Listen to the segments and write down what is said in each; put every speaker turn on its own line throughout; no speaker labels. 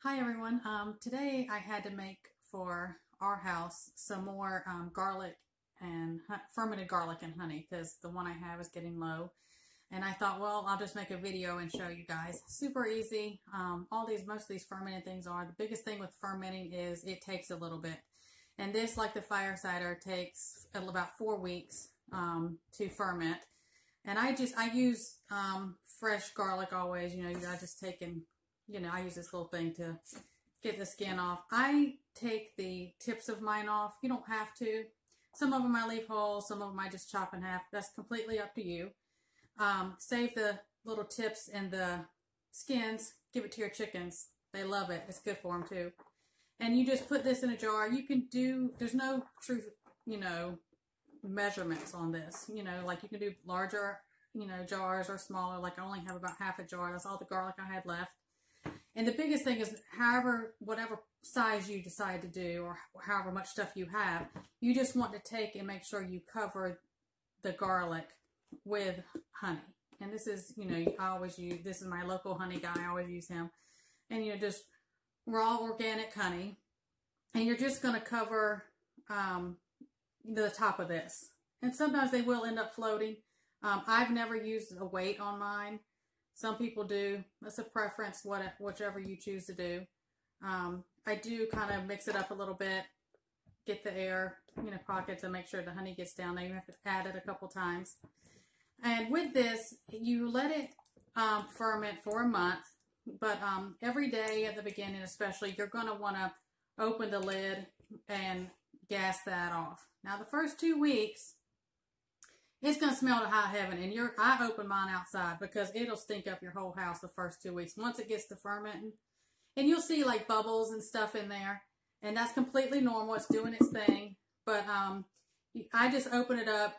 Hi everyone. Today I had to make for our house some more garlic and fermented garlic and honey because the one I have is getting low. And I thought, well, I'll just make a video and show you guys. Super easy. Most of these fermented things are. The biggest thing with fermenting is it takes a little bit. And this, like the fire cider, takes about 4 weeks to ferment. And I use fresh garlic always. I just take and I use this little thing to get the skin off. I take the tips of mine off. You don't have to. Some of them I leave whole, some of them I just chop in half. That's completely up to you. Save the little tips and the skins. Give it to your chickens. They love it. It's good for them too. And you just put this in a jar. You can do, there's no true, measurements on this. Like you can do larger, jars or smaller. Like I only have about half a jar. That's all the garlic I had left. And the biggest thing is whatever size you decide to do or however much stuff you have, you just want to take and make sure you cover the garlic with honey. And this is, I always use, this is my local honey guy. I always use him. And, just raw organic honey. And you're just going to cover the top of this. And sometimes they will end up floating. I've never used a weight on mine. Some people do. That's a preference, whichever you choose to do. I do kind of mix it up a little bit, get the air, pockets, and make sure the honey gets down there. You have to add it a couple times. And with this, you let it ferment for a month. But every day at the beginning, especially, you're going to want to open the lid and gas that off. Now, the first 2 weeks, it's going to smell to high heaven, and I open mine outside because it'll stink up your whole house the first 2 weeks once it gets to fermenting. And you'll see like bubbles and stuff in there, and that's completely normal. It's doing its thing. But I just open it up,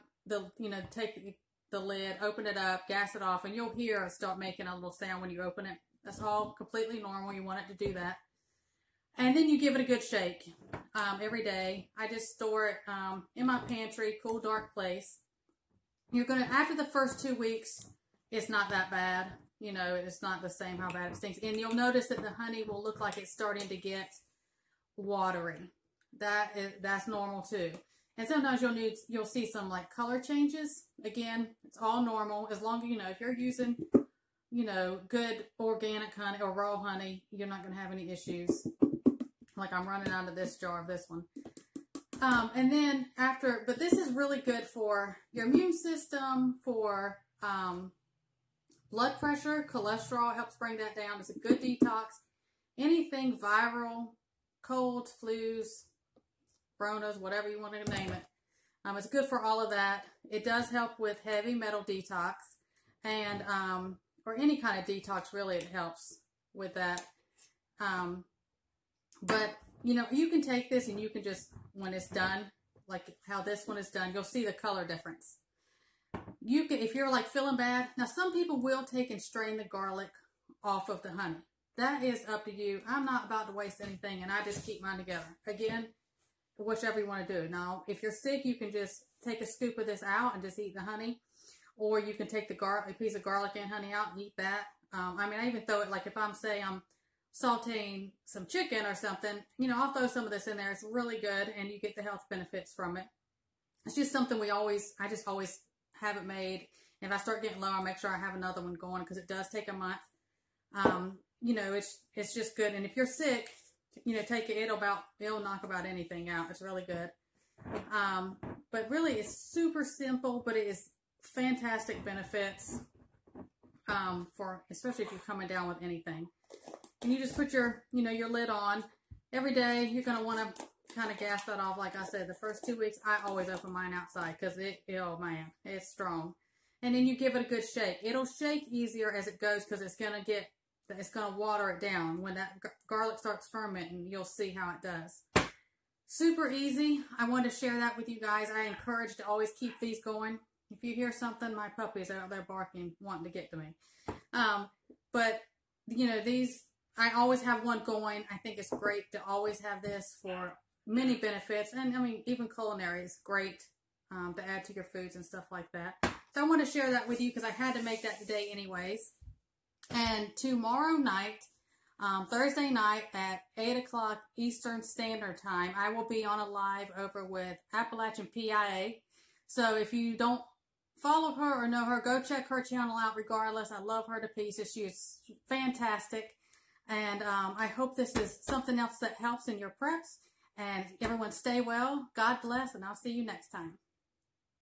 take the lid, open it up, gas it off, and you'll hear it start making a little sound when you open it. That's all completely normal. You want it to do that. And then you give it a good shake every day. I just store it in my pantry, cool, dark place. You're going to, after the first 2 weeks, it's not that bad. It's not the same how bad it stinks. And you'll notice that the honey will look like it's starting to get watery. That's normal too. And sometimes you'll see some like color changes. Again, it's all normal. As long as, if you're using, good organic honey or raw honey, you're not going to have any issues. Like I'm running out of this jar of this one. And then but this is really good for your immune system, for blood pressure, cholesterol, helps bring that down. It's a good detox. Anything viral, colds, flus, Ronas, whatever you want to name it. It's good for all of that. It does help with heavy metal detox and, or any kind of detox, really, it helps with that. But, you can take this and you can just, when it's done, like how this one is done, you'll see the color difference. You can, if you're like feeling bad, now some people will take and strain the garlic off of the honey. That is up to you. I'm not about to waste anything, and I just keep mine together. Again, whichever you want to do. Now, if you're sick, you can just take a scoop of this out and just eat the honey. Or you can take a piece of garlic and honey out and eat that. I even throw it, like if I'm sauteing some chicken or something, I'll throw some of this in there. It's really good, and you get the health benefits from it. It's just something I just always have it made. If I start getting low, I'll make sure I have another one going because it does take a month. It's just good. And if you're sick, take it. It'll knock about anything out. It's really good. But really, it's super simple, but it is fantastic benefits especially if you're coming down with anything. And you just put your lid on. Every day, you're going to want to kind of gas that off. Like I said, the first 2 weeks, I always open mine outside because oh man, it's strong. And then you give it a good shake. It'll shake easier as it goes because it's going to water it down. When that garlic starts fermenting, you'll see how it does. Super easy. I wanted to share that with you guys. I encourage to always keep these going. If you hear something, my puppy's out there barking, wanting to get to me. But, these, I always have one going. I think it's great to always have this for many benefits. And, even culinary is great to add to your foods and stuff like that. So I want to share that with you because I had to make that today anyways. And tomorrow night, Thursday night at 8 o'clock Eastern Standard Time. I will be on a live over with Appalachian PIA. So if you don't follow her or know her, go check her channel out regardless. I love her to pieces. She is fantastic. And I hope this is something else that helps in your preps. And everyone stay well. God bless, and I'll see you next time.